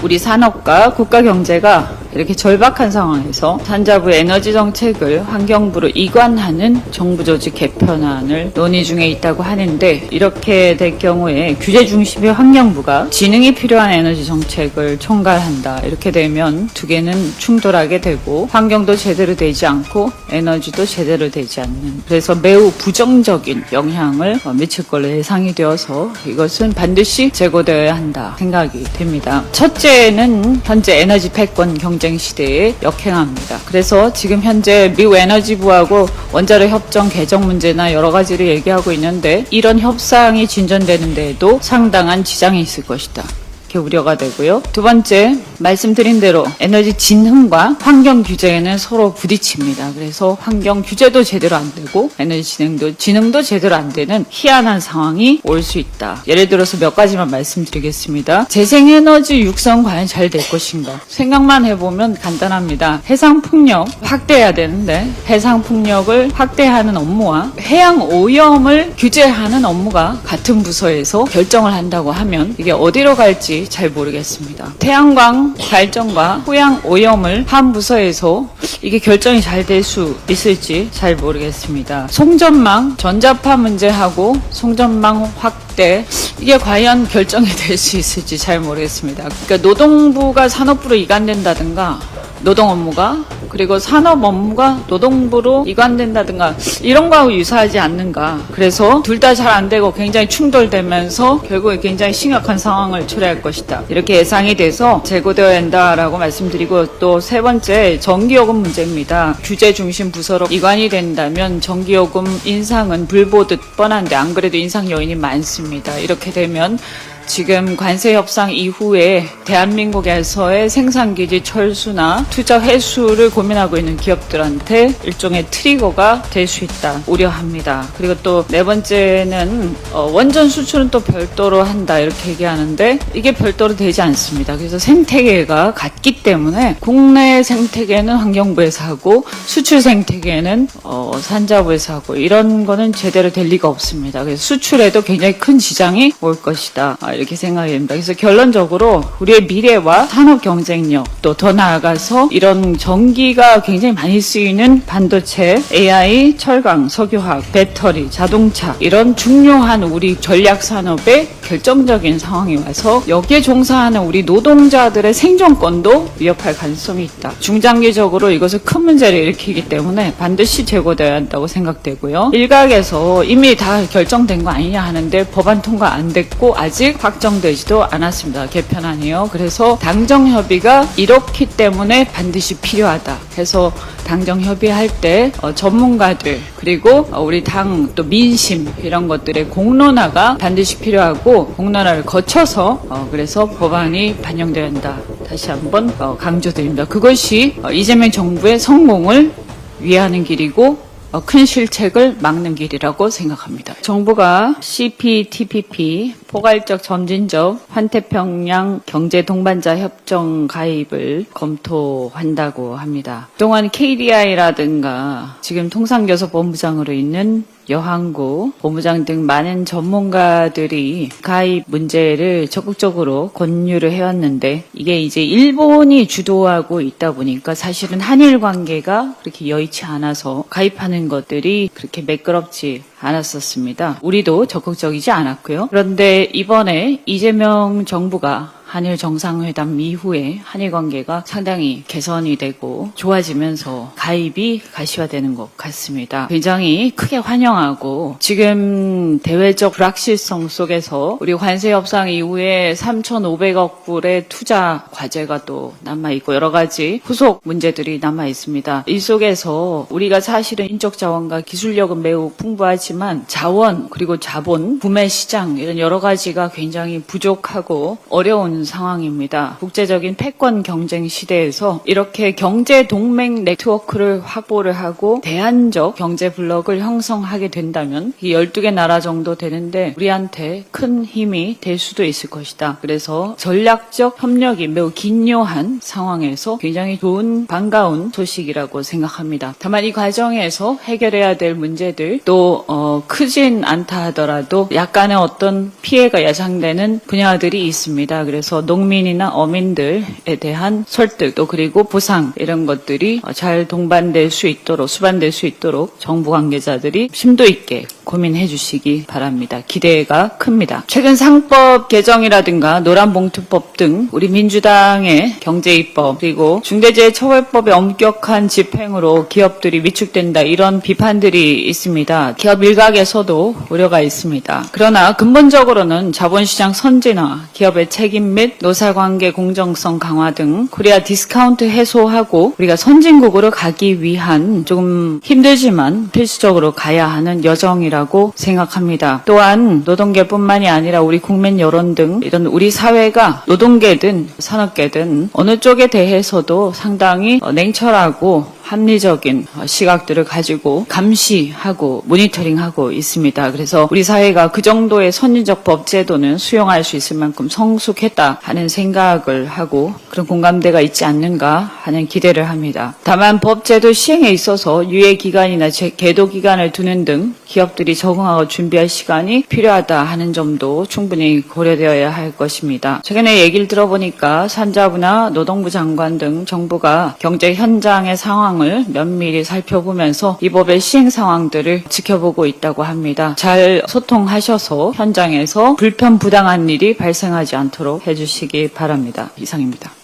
우리 산업과 국가 경제가 이렇게 절박한 상황에서 산자부 에너지 정책을 환경부로 이관하는 정부 조직 개편안을 논의 중에 있다고 하는데, 이렇게 될 경우에 규제 중심의 환경부가 지능이 필요한 에너지 정책을 총괄한다. 이렇게 되면 두 개는 충돌하게 되고 환경도 제대로 되지 않고 에너지도 제대로 되지 않는, 그래서 매우 부정적인 영향을 미칠 걸로 예상이 되어서 이것은 반드시 제고되어야 한다 생각이 됩니다. 첫째는 현재 에너지 패권 경쟁 시대에 역행합니다. 그래서 지금 현재 미국 에너지부하고 원자력 협정 개정 문제나 여러 가지를 얘기하고 있는데, 이런 협상이 진전되는 데에도 상당한 지장이 있을 것이다. 이렇게 우려가 되고요. 두 번째, 말씀드린 대로 에너지 진흥과 환경 규제는 서로 부딪힙니다. 그래서 환경 규제도 제대로 안 되고 에너지 진흥도 제대로 안 되는 희한한 상황이 올 수 있다. 예를 들어서 몇 가지만 말씀드리겠습니다. 재생에너지 육성 과연 잘 될 것인가? 생각만 해보면 간단합니다. 해상풍력 확대해야 되는데 해상풍력을 확대하는 업무와 해양 오염을 규제하는 업무가 같은 부서에서 결정을 한다고 하면 이게 어디로 갈지 잘 모르겠습니다. 태양광 발전과 후양 오염을 한 부서에서 이게 결정이 잘 될 수 있을지 잘 모르겠습니다. 송전망 전자파 문제하고 송전망 확대, 이게 과연 결정이 될 수 있을지 잘 모르겠습니다. 그러니까 노동부가 산업부로 이관된다든가, 노동 업무가, 그리고 산업 업무가 노동부로 이관된다든가 이런 거하고 유사하지 않는가. 그래서 둘 다 잘 안 되고 굉장히 충돌되면서 결국에 굉장히 심각한 상황을 초래할 것이다. 이렇게 예상이 돼서 제고되어야 한다라고 말씀드리고, 또 세 번째, 전기요금 문제입니다. 규제 중심 부서로 이관이 된다면 전기요금 인상은 불보듯 뻔한데 안 그래도 인상 요인이 많습니다. 이렇게 되면 지금 관세 협상 이후에 대한민국에서의 생산기지 철수나 투자 회수를 고민하고 있는 기업들한테 일종의 트리거가 될 수 있다 우려합니다. 그리고 또 네 번째는 원전 수출은 또 별도로 한다 이렇게 얘기하는데, 이게 별도로 되지 않습니다. 그래서 생태계가 같기 때문에 국내 생태계는 환경부에서 하고 수출 생태계는 산자부에서 하고, 이런 거는 제대로 될 리가 없습니다. 그래서 수출에도 굉장히 큰 지장이 올 것이다. 이렇게 생각이 됩니다. 그래서 결론적으로 우리의 미래와 산업 경쟁력, 또 더 나아가서 이런 전기가 굉장히 많이 쓰이는 반도체, AI, 철강, 석유화학, 배터리, 자동차, 이런 중요한 우리 전략 산업의 결정적인 상황이 와서 여기에 종사하는 우리 노동자들의 생존권도 위협할 가능성이 있다. 중장기적으로 이것을 큰 문제를 일으키기 때문에 반드시 제고되어야 한다고 생각되고요. 일각에서 이미 다 결정된 거 아니냐 하는데 법안 통과 안 됐고 아직 확정되지도 않았습니다. 개편안이요. 그래서 당정협의가 이렇기 때문에 반드시 필요하다. 해서 당정협의할 때 전문가들, 그리고 우리 당 또 민심, 이런 것들의 공론화가 반드시 필요하고, 공론화를 거쳐서 그래서 법안이 반영되어야 한다. 다시 한번 강조드립니다. 그것이 이재명 정부의 성공을 위하는 길이고 큰 실책을 막는 길이라고 생각합니다. 정부가 CPTPP, 포괄적 점진적 환태평양 경제 동반자 협정 가입을 검토한다고 합니다. 그동안 KDI라든가 지금 통상교섭본부장으로 있는 여항구 본부장 등 많은 전문가들이 가입 문제를 적극적으로 권유를 해왔는데, 이게 이제 일본이 주도하고 있다 보니까 사실은 한일 관계가 그렇게 여의치 않아서 가입하는 것들이 그렇게 매끄럽지 않았었습니다. 우리도 적극적이지 않았고요. 그런데 이번에 이재명 정부가 한일 정상회담 이후에 한일 관계가 상당히 개선이 되고 좋아지면서 가입이 가시화되는 것 같습니다. 굉장히 크게 환영하고, 지금 대외적 불확실성 속에서 우리 관세 협상 이후에 3,500억 불의 투자 과제가 또 남아있고 여러 가지 후속 문제들이 남아있습니다. 이 속에서 우리가 사실은 인적 자원과 기술력은 매우 풍부하지만 자원, 그리고 자본, 구매 시장, 이런 여러 가지가 굉장히 부족하고 어려운 상황입니다. 국제적인 패권 경쟁 시대에서 이렇게 경제 동맹 네트워크를 확보를 하고 대안적 경제 블록을 형성하게 된다면 이 12개 나라 정도 되는데 우리한테 큰 힘이 될 수도 있을 것이다. 그래서 전략적 협력이 매우 긴요한 상황에서 굉장히 좋은 반가운 소식이라고 생각합니다. 다만 이 과정에서 해결해야 될 문제들, 또 크진 않다 하더라도 약간의 어떤 피해가 예상되는 분야들이 있습니다. 그래서 있어서 농민이나 어민들에 대한 설득 또 그리고 보상 이런 것들이 잘 동반될 수 있도록 수반될 수 있도록 정부 관계자들이 심도 있게 고민해 주시기 바랍니다. 기대가 큽니다. 최근 상법 개정이라든가 노란봉투법 등 우리 민주당의 경제입법 그리고 중대재해처벌법의 엄격한 집행으로 기업들이 위축된다 이런 비판들이 있습니다. 기업 일각에서도 우려가 있습니다. 그러나 근본적으로는 자본시장 선진화, 기업의 책임 및 노사관계 공정성 강화 등 코리아 디스카운트 해소하고 우리가 선진국으로 가기 위한 조금 힘들지만 필수적으로 가야 하는 여정이라고 생각합니다. 또한 노동계뿐만이 아니라 우리 국민 여론 등 이런 우리 사회가 노동계든 산업계든 어느 쪽에 대해서도 상당히 냉철하고 합리적인 시각들을 가지고 감시하고 모니터링하고 있습니다. 그래서 우리 사회가 그 정도의 선진적 법제도는 수용할 수 있을 만큼 성숙했다 하는 생각을 하고 그런 공감대가 있지 않는가 하는 기대를 합니다. 다만 법제도 시행에 있어서 유예기간이나 계도기간을 두는 등 기업들이 적응하고 준비할 시간이 필요하다 하는 점도 충분히 고려되어야 할 것입니다. 최근에 얘기를 들어보니까 산자부나 노동부 장관 등 정부가 경제 현장의 상황을 면밀히 살펴보면서 이 법의 시행 상황들을 지켜보고 있다고 합니다. 잘 소통하셔서 현장에서 불편 부당한 일이 발생하지 않도록 해주시기 바랍니다. 이상입니다.